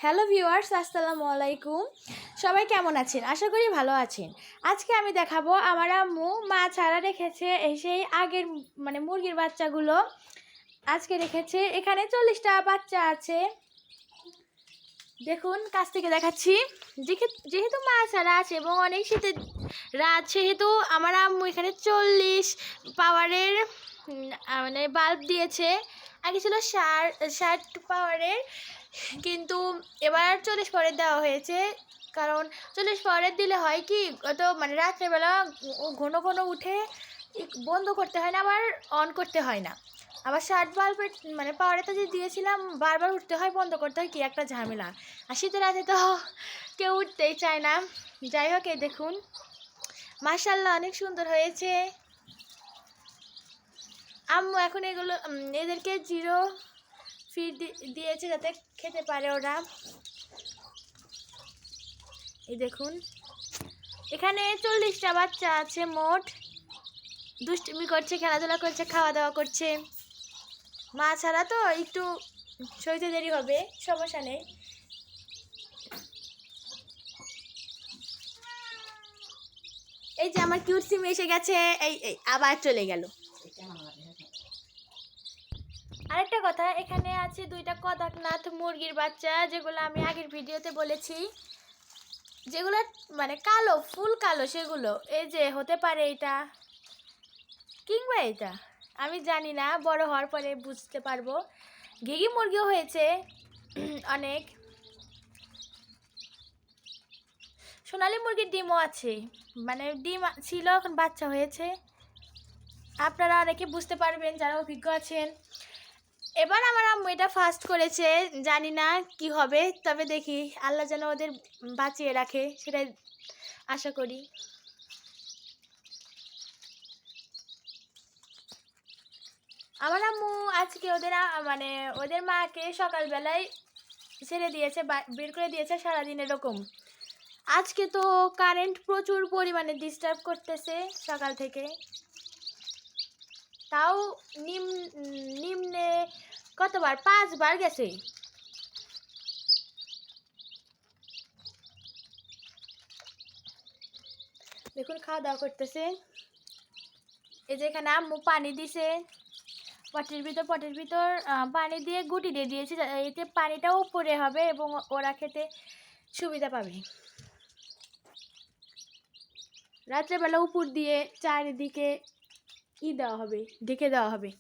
Hello viewers, আসসালামু আলাইকুম। সবাই কেমন আছেন? আশা করি ভালো আছেন। আজকে আমি দেখাবো আমার আম্মু মা ছাড়া রেখেছে সেই আগের মুরগির বাচ্চাগুলো আজকে রেখেছে। এখানে 40টা বাচ্চা আছে। দেখুন, কাছ থেকে দেখাচ্ছি। যেহেতু মা ছাড়া আছে এবং অনেক শীতের রাত, সেহেতু আমার আম্মু এখানে 40 পাওয়ারের বাল্ব দিয়েছে। আগে ছিল 60 পাওয়ারের, কিন্তু এবার 40 পাওয়ারের দেওয়া হয়েছে। কারণ 40 পাওয়ারের দিলে হয় কি, অত রাত্রেবেলা ঘন ঘন উঠে বন্ধ করতে হয় না, আবার অন করতে হয় না। আবার 60 বাল্বের পাওয়ারেতে যে দিয়েছিলাম, বারবার উঠতে হয়, বন্ধ করতে হয়, কি একটা ঝামেলা। আর শীতের রাতে তো কেউ উঠতেই চায় না। যাই হোক, এই দেখুন, মাশাআল্লাহ অনেক সুন্দর হয়েছে। আম্মু এখন এদেরকে 0 ফিড দিয়েছে যাতে খেতে পারে ওরা। এই দেখুন, এখানে 40টা বাচ্চা আছে মোট। দুষ্টুমি করছে, খেলাধুলা করছে, খাওয়া দাওয়া করছে। মা ছাড়া তো একটু সইতে দেরি হবে, সমস্যা নেই। এই যে আমার কিউট সিম এসে গেছে, এই আবার চলে গেল। আরেকটা কথা, এখানে আছে 2টা কদাকনাথ মুরগির বাচ্চা, যেগুলো আমি আগের ভিডিওতে বলেছি, যেগুলো কালো, ফুল কালো। সেগুলো এই যে হতে পারে এটা কিংবা এটা, আমি জানি না, বড় হওয়ার পরে বুঝতে পারবো। ঘিঘি মুরগিও হয়েছে অনেক। সোনালী মুরগির ডিমও আছে, ডিম ছিল, এখন বাচ্চা হয়েছে। আপনারা অনেকে বুঝতে পারবেন যারা অভিজ্ঞ আছেন। এবার আমার আম্মু এটা ফার্স্ট করেছে, জানি না কি হবে, তবে দেখি আল্লাহ যেন ওদের বাঁচিয়ে রাখে, সেটাই আশা করি। আমার আম্মু আজকে ওদের মাকে সকালবেলায় ছেড়ে দিয়েছে, বের করে দিয়েছে সারাদিন এরকম। আজকে তো কারেন্ট প্রচুর পরিমাণে ডিস্টার্ব করতেছে সকাল থেকে। তাও নিম্নে কতবার, 5 বার গেছে। দেখুন, খাওয়া দাওয়া করতেছে। এই যে এখানে আম্মু পানি দিছে পটের ভিতর পানি দিয়ে গুটি দিয়ে দিয়েছে, এতে পানিটাও উপরে হবে এবং ওরা খেতে সুবিধা পাবে। রাত্রেবেলা উপর দিয়ে চারিদিকে দেওয়া হবে, ঢেকে দেওয়া হবে।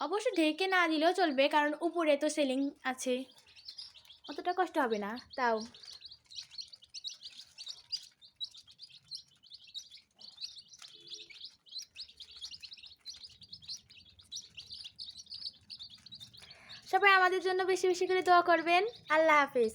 অবশ্য ঢেকে না দিলেও চলবে, কারণ উপরে তো সিলিং আছে, অতটা কষ্ট হবে না। তাও সবাই আমাদের জন্য বেশি বেশি করে দোয়া করবেন। আল্লাহ হাফেজ।